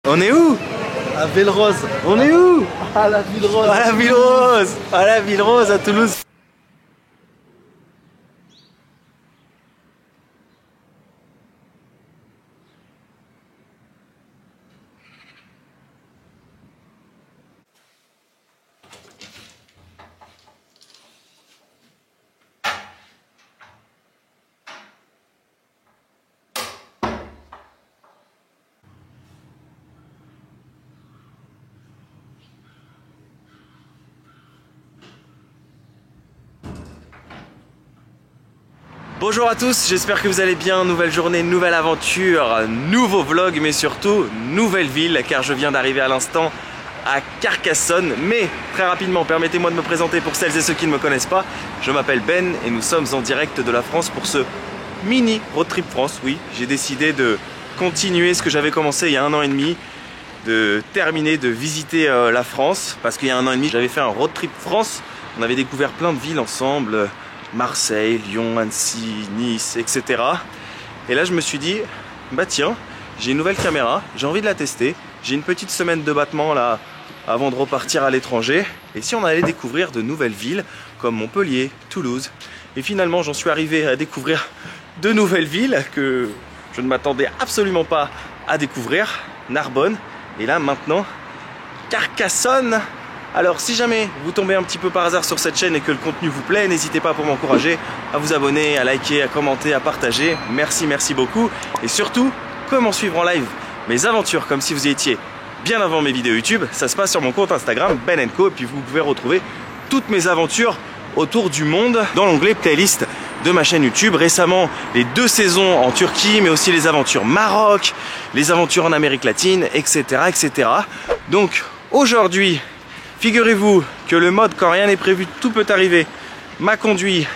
On est où? À Ville-Rose. On est où? À la Ville-Rose. À la Ville-Rose. À la Ville-Rose à Toulouse. Bonjour à tous, j'espère que vous allez bien. Nouvelle journée, nouvelle aventure, nouveau vlog, mais surtout nouvelle ville, car je viens d'arriver à l'instant à Carcassonne. Mais très rapidement, permettez-moi de me présenter pour celles et ceux qui ne me connaissent pas. Je m'appelle Ben et nous sommes en direct de la France pour ce mini road trip France. Oui, j'ai décidé de continuer ce que j'avais commencé il y a 1 an et demi, de terminer, de visiter la France, parce qu'il y a 1 an et demi, j'avais fait un road trip France. On avait découvert plein de villes ensemble. Marseille, Lyon, Annecy, Nice, etc. Et là je me suis dit, bah tiens, j'ai une nouvelle caméra, j'ai envie de la tester. J'ai une petite semaine de battement là avant de repartir à l'étranger. Et si on allait découvrir de nouvelles villes comme Montpellier, Toulouse. Et finalement j'en suis arrivé à découvrir de nouvelles villes que je ne m'attendais absolument pas à découvrir. Narbonne et là maintenant Carcassonne. Alors si jamais vous tombez un petit peu par hasard sur cette chaîne et que le contenu vous plaît, n'hésitez pas pour m'encourager à vous abonner, à liker, à commenter, à partager. Merci beaucoup. Et surtout, comment suivre en live mes aventures comme si vous y étiez bien avant mes vidéos YouTube. Ça se passe sur mon compte Instagram Ben & Co. Et puis vous pouvez retrouver toutes mes aventures autour du monde dans l'onglet playlist de ma chaîne YouTube. Récemment, les 2 saisons en Turquie, mais aussi les aventures Maroc, les aventures en Amérique latine, etc. Donc aujourd'hui, figurez-vous que le mode quand rien n'est prévu, tout peut arriver m'a conduit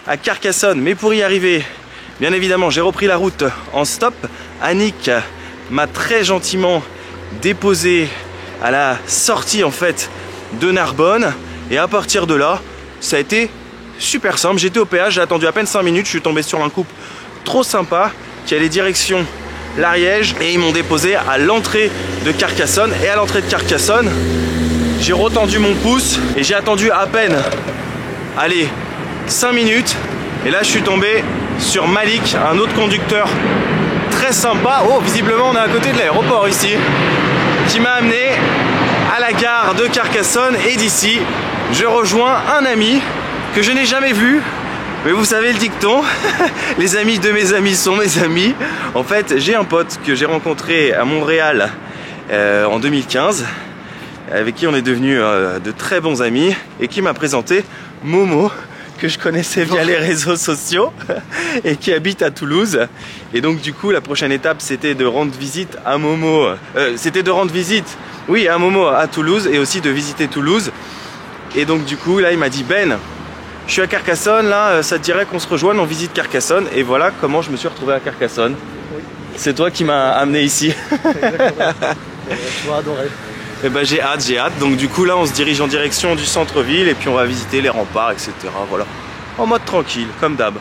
à Carcassonne, mais pour y arriver, bien évidemment, j'ai repris la route en stop. Annick m'a très gentiment déposé à la sortie en fait de Narbonne, et à partir de là, ça a été super simple. J'étais au péage, j'ai attendu à peine 5 minutes, je suis tombé sur un couple trop sympa qui allait direction l'Ariège et ils m'ont déposé à l'entrée de Carcassonne. Et à l'entrée de Carcassonne, j'ai retendu mon pouce et j'ai attendu à peine, allez, 5 minutes. Et là je suis tombé sur Malik, un autre conducteur très sympa. Oh, visiblement on est à côté de l'aéroport ici, qui m'a amené à la gare de Carcassonne. Et d'ici je rejoins un ami que je n'ai jamais vu. Mais vous savez le dicton, les amis de mes amis sont mes amis. En fait, j'ai un pote que j'ai rencontré à Montréal en 2015, avec qui on est devenus de très bons amis, et qui m'a présenté Momo, que je connaissais via les réseaux sociaux et qui habite à Toulouse. Et donc du coup la prochaine étape c'était de rendre visite à Momo, à Momo à Toulouse, et aussi de visiter Toulouse. Et donc du coup là il m'a dit, Ben, je suis à Carcassonne, là ça te dirait qu'on se rejoigne, on visite Carcassonne. Et voilà comment je me suis retrouvé à Carcassonne. Oui. C'est toi qui m'as amené ici. Exactement. Tu vas adorer. Et ben j'ai hâte. Donc du coup là on se dirige en direction du centre-ville et puis on va visiter les remparts, etc. Voilà, en mode tranquille, comme d'hab.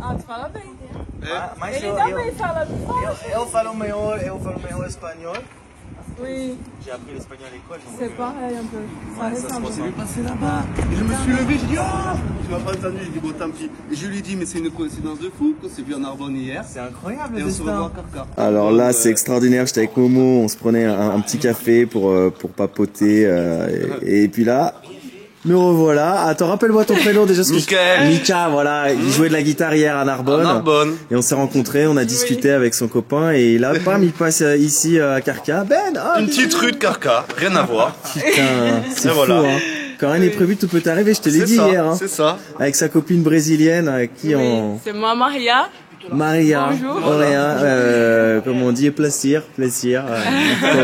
Ah, tu fala bem, né? Mas Ele também fala eu falo melhor espanhol. Oui, J'ai appris l'espagnol à l'école. c'est pareil un peu. Ça ressemble. Je suis passé là-bas et je me suis levé, j'ai dit oh, tu m'as pas entendu, j'ai dit bon tant pis. Et je lui ai dit mais c'est une coïncidence de fou qu'on s'est vu en Narbonne hier. C'est incroyable. Et on se revoit à Carcassonne. Alors là c'est extraordinaire, j'étais avec Momo, on se prenait un petit café pour papoter et puis là me revoilà. Attends, rappelle-moi ton prénom déjà. Mika, voilà. Il jouait de la guitare hier à Narbonne. Et on s'est rencontrés, on a discuté avec son copain. Et là, bam, il passe ici à Carca. Ben, une petite rue de Carca, rien à voir. Putain, c'est fou, hein. Quand rien n'est prévu, tout peut arriver. Je te l'ai dit hier. Hein. C'est ça. Avec sa copine brésilienne, avec qui on... C'est moi, Maria. Maria, Bonjour. Auréa, comme on dit, plaisir. Au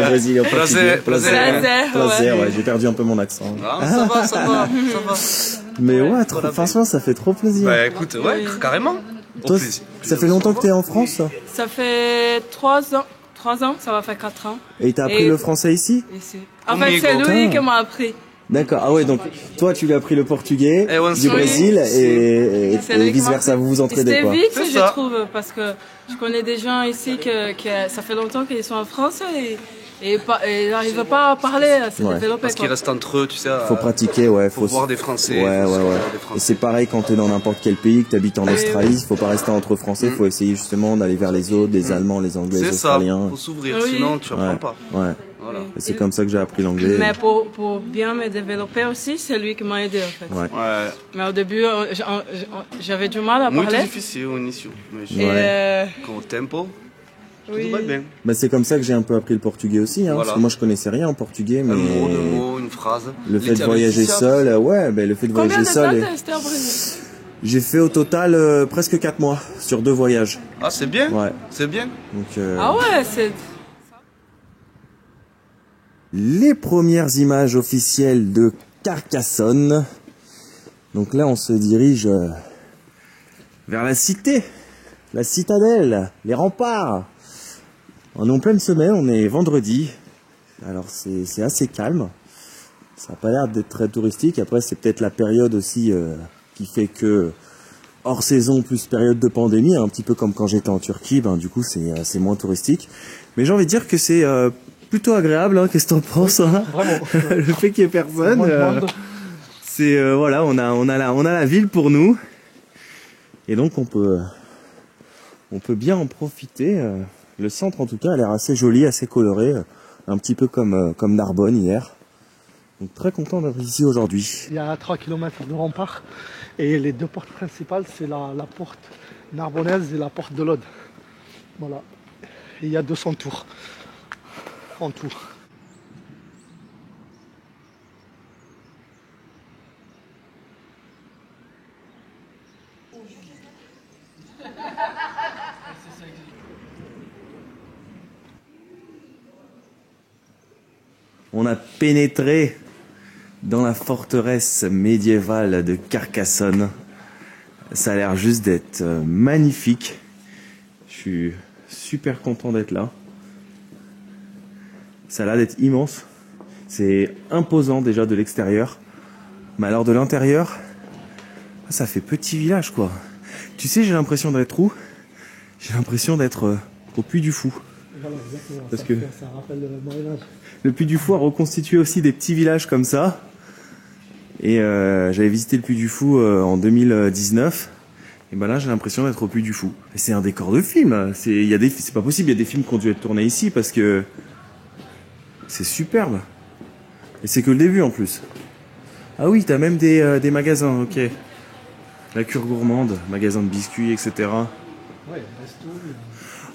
Brésil, au portugais. Plaisir, ouais, j'ai perdu un peu mon accent. Ah, ça va, ça va. Mais ouais, franchement, ça fait trop plaisir. Bah écoute, ouais, carrément. Toi, ça fait longtemps que t'es en France? Ça fait 3 ans. 3 ans, ça va faire 4 ans. Et t'as appris le français ici? Ici. En fait, c'est lui qui m'a appris. D'accord, ah ouais, donc toi tu lui as appris le portugais du Brésil et vice versa, vous vous entraidez quoi? C'était vite, je trouve, parce que je connais des gens ici que ça fait longtemps qu'ils sont en France et ils n'arrivent pas à parler, à se développer. Parce qu'ils restent entre eux, tu sais. Faut pratiquer, ouais. Faut voir des Français. Ouais. Et c'est pareil quand t'es dans n'importe quel pays, que t'habites en Australie, faut pas rester entre Français, faut essayer justement d'aller vers les autres, les Allemands, les Anglais, les Australiens. C'est ça, faut s'ouvrir, sinon tu apprends pas. Ouais. Voilà. Et c'est comme ça que j'ai appris l'anglais. Mais pour bien me développer aussi, c'est lui qui m'a aidé en fait. Ouais. Mais au début, j'avais du mal à Muito parler. difícil au início. Com o tempo, Oui. tudo vai bem. Bah c'est comme ça que j'ai un peu appris le portugais aussi, hein, parce que moi je connaissais rien en portugais, mais Un mot, deux mots, une phrase. le fait de voyager seul, le fait de Combien voyager de temps seul. t'es resté au Brésil? J'ai fait au total presque 4 mois sur 2 voyages. Ah, c'est bien. Ouais. C'est bien. Donc, Ah ouais, c'est... les premières images officielles de Carcassonne. Donc là, on se dirige vers la cité, la citadelle, les remparts. On est en pleine semaine, on est vendredi. Alors c'est assez calme. Ça n'a pas l'air d'être très touristique. Après, c'est peut-être la période aussi qui fait que hors saison plus période de pandémie, un petit peu comme quand j'étais en Turquie, du coup c'est moins touristique. Mais j'ai envie de dire que c'est plutôt agréable, hein. Qu'est-ce que t'en penses, hein? Vraiment. Le fait qu'il y ait personne, c'est voilà, on a la ville pour nous, et donc on peut bien en profiter. Le centre en tout cas a l'air assez joli, assez coloré, un petit peu comme Narbonne hier. Donc très content d'être ici aujourd'hui. Il y a 3 km de rempart et les deux portes principales, c'est la porte narbonnaise et la porte de l'Aude. Voilà. Et il y a 200 tours en tout. On a pénétré dans la forteresse médiévale de Carcassonne. Ça a l'air juste d'être magnifique. Je suis super content d'être là. Ça a l'air d'être immense. C'est imposant déjà de l'extérieur. Mais alors de l'intérieur, ça fait petit village quoi. Tu sais, j'ai l'impression d'être où? J'ai l'impression d'être au Puy du Fou. Voilà, exactement. Parce que ça rappelle le Moyen-Âge. le Puy du Fou a reconstitué aussi des petits villages comme ça. Et j'avais visité le Puy du Fou en 2019. Et ben là, j'ai l'impression d'être au Puy du Fou. Et c'est un décor de film. C'est pas possible, il y a des films qui ont dû être tournés ici parce que c'est superbe. Et c'est que le début en plus. Ah oui, t'as même des magasins, ok. La cure gourmande, magasin de biscuits, etc. Ouais, resto.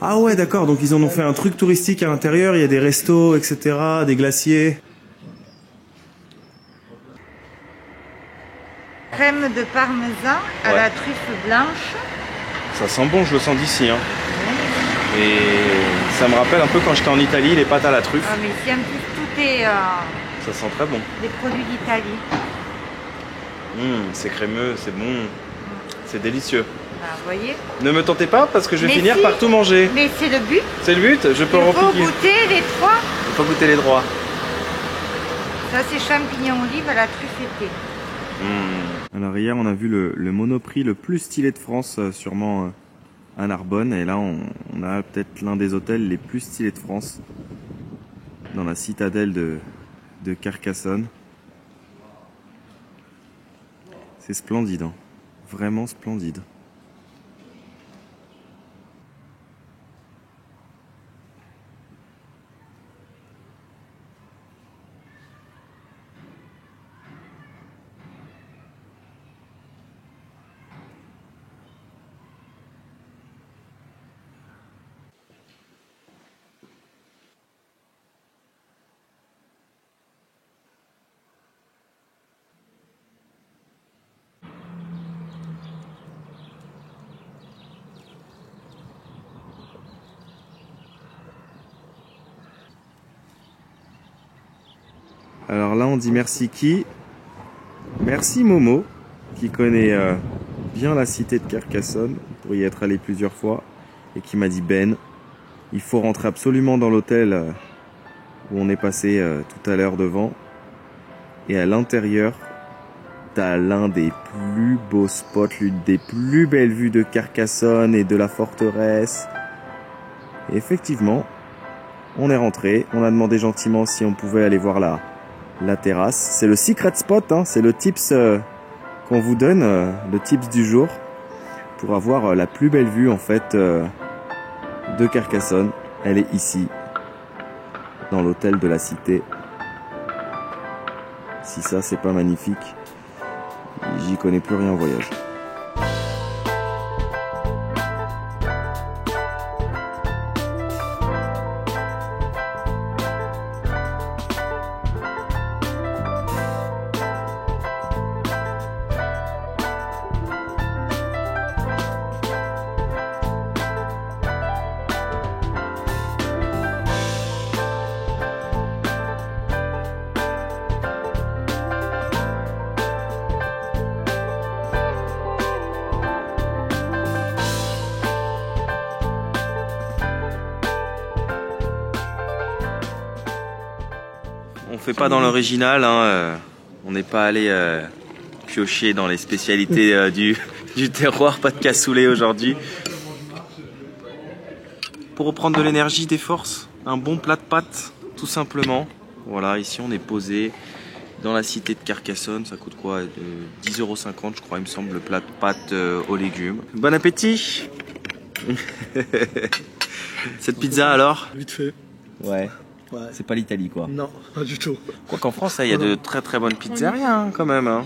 Ah ouais, d'accord, donc ils en ont fait un truc touristique à l'intérieur, il y a des restos, etc., des glaciers. Crème de parmesan à la truffe blanche. Ça sent bon, je le sens d'ici. Hein. Et ça me rappelle un peu quand j'étais en Italie, les pâtes à la truffe. Ah, mais ici, en plus, tout est Ça sent très bon. des produits d'Italie. C'est crémeux, c'est bon. C'est délicieux. Ah, vous voyez. Ne me tentez pas parce que je vais Mais finir si. par tout manger. Mais c'est le but. C'est le but, je peux en Il faut repiquer. goûter les trois. Il faut goûter les droits. Ça, c'est champignons olive à la truffe été. Alors hier on a vu le Monoprix le plus stylé de France, sûrement à Narbonne. Et là on a peut-être l'un des hôtels les plus stylés de France, dans la citadelle de Carcassonne. C'est splendide, hein. Vraiment splendide. Alors là, on dit merci qui? Merci Momo, qui connaît bien la cité de Carcassonne, pour y être allé plusieurs fois, et qui m'a dit Ben, il faut rentrer absolument dans l'hôtel où on est passé tout à l'heure devant. Et à l'intérieur, t'as l'un des plus beaux spots, l'une des plus belles vues de Carcassonne et de la forteresse. Et effectivement, on est rentré, on a demandé gentiment si on pouvait aller voir la terrasse. C'est le secret spot, hein, c'est le tips qu'on vous donne, le tips du jour, pour avoir la plus belle vue en fait de Carcassonne. Elle est ici, dans l'hôtel de la cité. Si ça c'est pas magnifique, j'y connais plus rien en voyage. On fait pas dans l'original, hein, on n'est pas allé piocher dans les spécialités du terroir, pas de cassoulet aujourd'hui. Pour reprendre de l'énergie, des forces, un bon plat de pâtes, tout simplement. Voilà, ici on est posé dans la cité de Carcassonne, ça coûte quoi, 10,50 € je crois, il me semble, le plat de pâtes aux légumes. Bon appétit. Cette pizza alors? Vite fait. Ouais. Ouais. C'est pas l'Italie quoi. Non, pas du tout. Quoi qu'en France, il y a de très très bonnes pizzerias hein, quand même. Hein.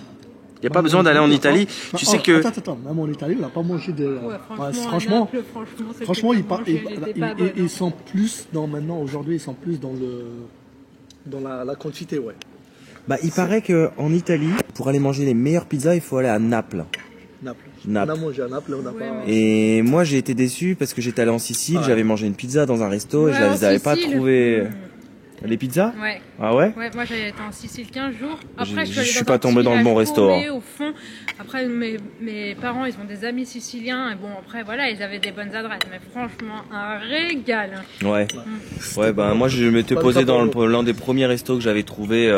Il n'y a pas besoin d'aller en Italie. Tu sais que... Attends, même en Italie, on n'a pas mangé de... Ouais, franchement, ils sont plus dans maintenant, aujourd'hui, ils sont plus dans la quantité, ouais. Bah, il paraît qu'en Italie, pour aller manger les meilleures pizzas, il faut aller à Naples. Naples. Naples. On a mangé à Naples, on n'a pas... Et moi, j'ai été déçu parce que j'étais allé en Sicile, j'avais mangé une pizza dans un resto et je les avais pas trouvées... Les pizzas? Ouais. Ah ouais? Ouais, moi j'avais été en Sicile 15 jours. Après, je suis pas tombé dans le bon resto. Au fond. Après, mes parents, ils ont des amis siciliens. Et bon, après, voilà, ils avaient des bonnes adresses. Mais franchement, un régal. Ouais. Ouais, ben moi, je m'étais posé dans l'un des premiers restos que j'avais trouvé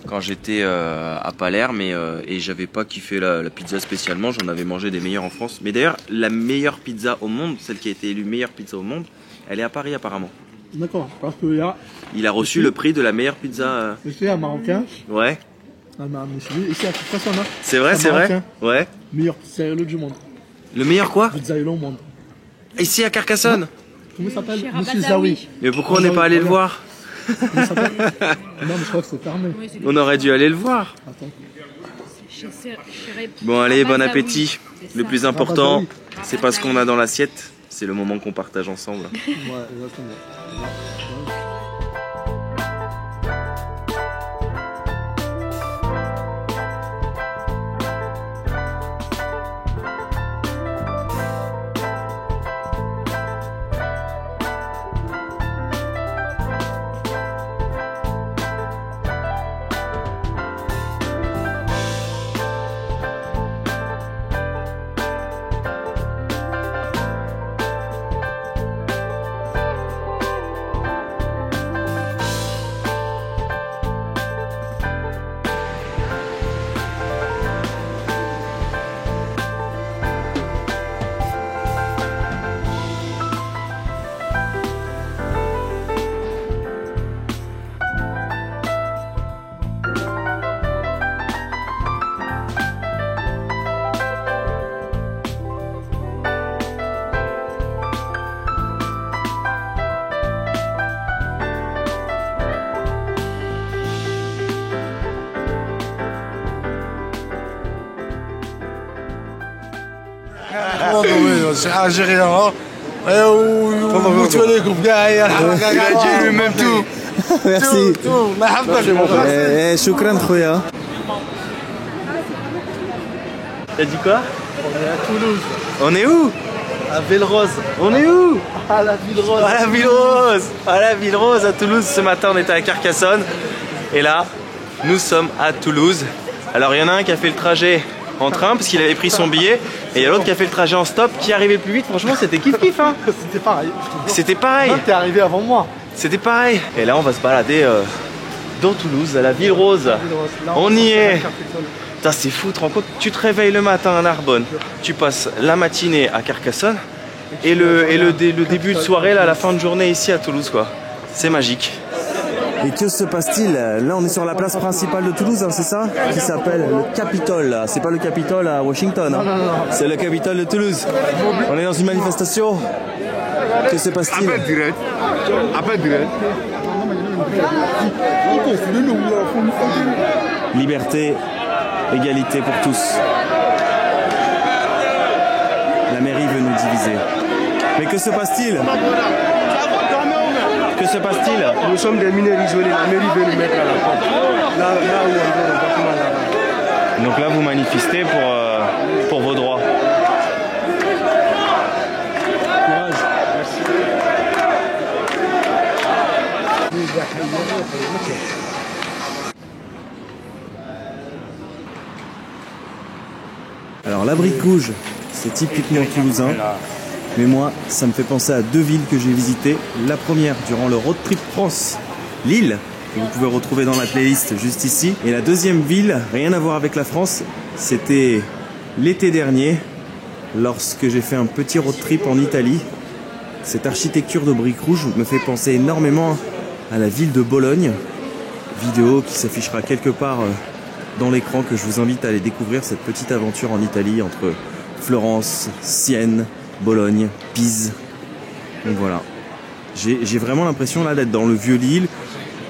quand j'étais à Palerme. Et j'avais pas kiffé la pizza spécialement. J'en avais mangé des meilleures en France. Mais d'ailleurs, la meilleure pizza au monde, celle qui a été élue meilleure pizza au monde, elle est à Paris apparemment. D'accord, parce que là... Il a reçu le prix de la meilleure pizza. Ici, un Marocain. Ouais. Ici, à Carcassonne. C'est vrai, c'est vrai. Ouais. Meilleur pizzaïolo du monde. Le meilleur quoi? Pizzaïolo au monde. Ici à Carcassonne. Comment il s'appelle? Monsieur Zawi. Mais pourquoi on n'est pas allé le voir? Comment il s'appelle? Non, mais je crois que c'est fermé. On aurait dû aller le voir. Attends. Bon allez, bon appétit. Le plus important, c'est pas ce qu'on a dans l'assiette, c'est le moment qu'on partage ensemble. Ouais, exactement. C'est algérien, hein. Tu vois les groupes gars, il a dit lui-même tout. Merci. Choukran khoya. T'as dit quoi? On est à Toulouse. On est où? À Ville-Rose. On est où? À la Ville-Rose. À la Ville-Rose. À la Ville-Rose à Toulouse. Ce matin on était à Carcassonne. Et là, nous sommes à Toulouse. Alors il y en a un qui a fait le trajet en train parce qu'il avait pris son billet. Et il y a l'autre qui a fait le trajet en stop, qui arrivait plus vite. Franchement, c'était kiff kiff hein. C'était pareil. C'était pareil. T'es arrivé avant moi. C'était pareil. Et là, on va se balader dans Toulouse, à la Ville Rose. Là, On y est. Carcassonne. Putain, c'est fou, tu te rends compte, tu te réveilles le matin à Narbonne, tu passes la matinée à Carcassonne et le début de soirée, là, la fin de journée ici à Toulouse, quoi. C'est magique. Et que se passe-t-il? Là, on est sur la place principale de Toulouse, hein, c'est ça? Qui s'appelle le Capitole. C'est pas le Capitole à Washington, hein. C'est le Capitole de Toulouse. On est dans une manifestation. Que se passe-t-il? Appel direct. Liberté, égalité pour tous. La mairie veut nous diviser. Mais que se passe-t-il? Que se passe-t-il? Nous sommes des mineurs isolés, la mairie veut nous mettre à la porte. Là où on est exactement là-bas. Donc là, vous manifestez pour vos droits. Courage. Alors la Brique Rouge, c'est typiquement toulousain. Mais moi, ça me fait penser à deux villes que j'ai visitées. La première durant le Road Trip France, Lille, que vous pouvez retrouver dans la playlist juste ici. Et la deuxième ville, rien à voir avec la France, c'était l'été dernier, lorsque j'ai fait un petit road trip en Italie. Cette architecture de briques rouges me fait penser énormément à la ville de Bologne. Vidéo qui s'affichera quelque part dans l'écran, que je vous invite à aller découvrir cette petite aventure en Italie entre Florence, Sienne, Bologne, Pise. Donc voilà. J'ai vraiment l'impression là d'être dans le vieux Lille,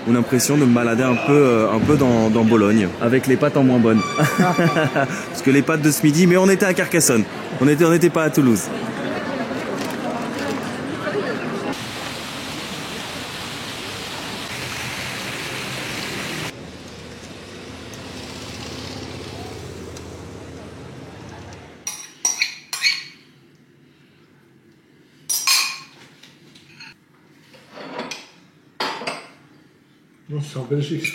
ou l'impression de me balader un peu dans Bologne, avec les pâtes en moins bonnes. Parce que les pâtes de ce midi, mais on était à Carcassonne, on n'était pas à Toulouse. Non, c'est en Belgique.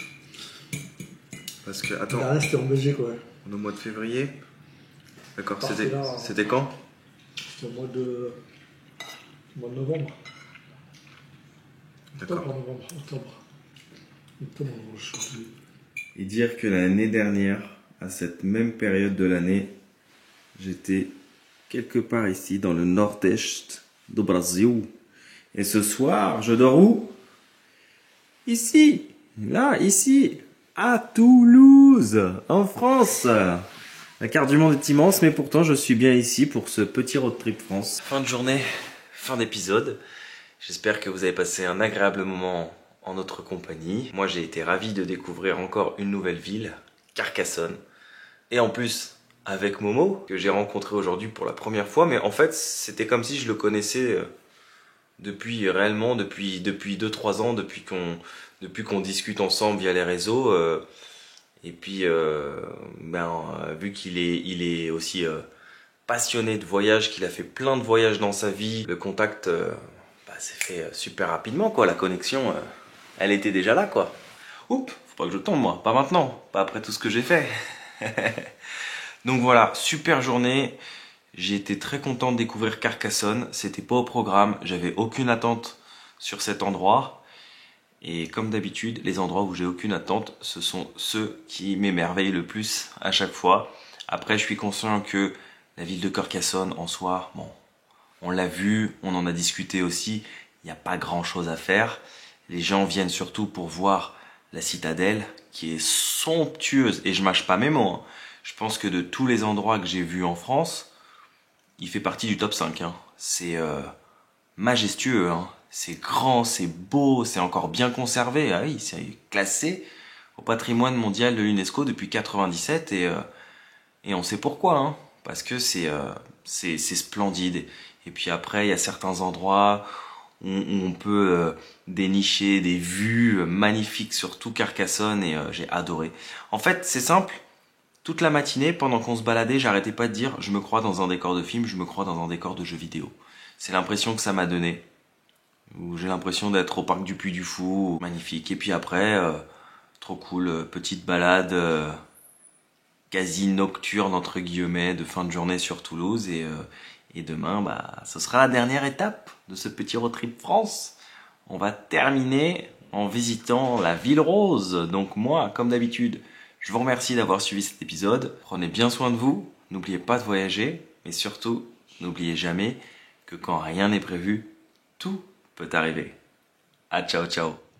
Parce que, attends, Là, c'était en Belgique, ouais. on est au mois de février. D'accord, Parti là, c'était quand? C'était au mois de novembre. D'accord. Octobre, je sais plus. Et dire que l'année dernière, à cette même période de l'année, j'étais quelque part ici, dans le nord-est do Brasil. Et ce soir, je dors où? Ici, là, ici, à Toulouse, en France. La carte du monde est immense, mais pourtant je suis bien ici pour ce petit road trip France. Fin de journée, fin d'épisode. J'espère que vous avez passé un agréable moment en notre compagnie. Moi, j'ai été ravi de découvrir encore une nouvelle ville, Carcassonne. Et en plus, avec Momo, que j'ai rencontré aujourd'hui pour la première fois. Mais en fait, c'était comme si je le connaissais depuis 2-3 ans, depuis qu'on discute ensemble via les réseaux. Et puis, vu qu'il est aussi passionné de voyage, qu'il a fait plein de voyages dans sa vie, le contact s'est fait super rapidement, quoi. La connexion, elle était déjà là, quoi. Oups, faut pas que je tombe, moi. Pas maintenant, pas après tout ce que j'ai fait. Donc voilà, super journée. J'ai été très content de découvrir Carcassonne. C'était pas au programme, j'avais aucune attente sur cet endroit. Et comme d'habitude, les endroits où j'ai aucune attente, ce sont ceux qui m'émerveillent le plus à chaque fois. Après, je suis conscient que la ville de Carcassonne, en soi, bon, on l'a vu, on en a discuté aussi, il n'y a pas grand chose à faire. Les gens viennent surtout pour voir la citadelle, qui est somptueuse. Et je mâche pas mes mots, hein. Je pense que de tous les endroits que j'ai vus en France, il fait partie du top 5. Hein. C'est majestueux, hein. C'est grand, c'est beau, c'est encore bien conservé. Ah oui, c'est classé au patrimoine mondial de l'UNESCO depuis 1997 et on sait pourquoi. Hein. Parce que c'est splendide. Et puis après, il y a certains endroits où on peut dénicher des vues magnifiques sur tout Carcassonne et j'ai adoré. En fait, c'est simple. Toute la matinée, pendant qu'on se baladait, j'arrêtais pas de dire « je me crois dans un décor de film, je me crois dans un décor de jeu vidéo ». C'est l'impression que ça m'a donné. J'ai l'impression d'être au parc du Puy du Fou, magnifique. Et puis après, trop cool. Petite balade quasi nocturne entre guillemets de fin de journée sur Toulouse et demain ce sera la dernière étape de ce petit road trip France. On va terminer en visitant la Ville Rose. Donc moi, comme d'habitude, je vous remercie d'avoir suivi cet épisode. Prenez bien soin de vous, n'oubliez pas de voyager, mais surtout, n'oubliez jamais que quand rien n'est prévu, tout peut arriver. Ah, ciao ciao.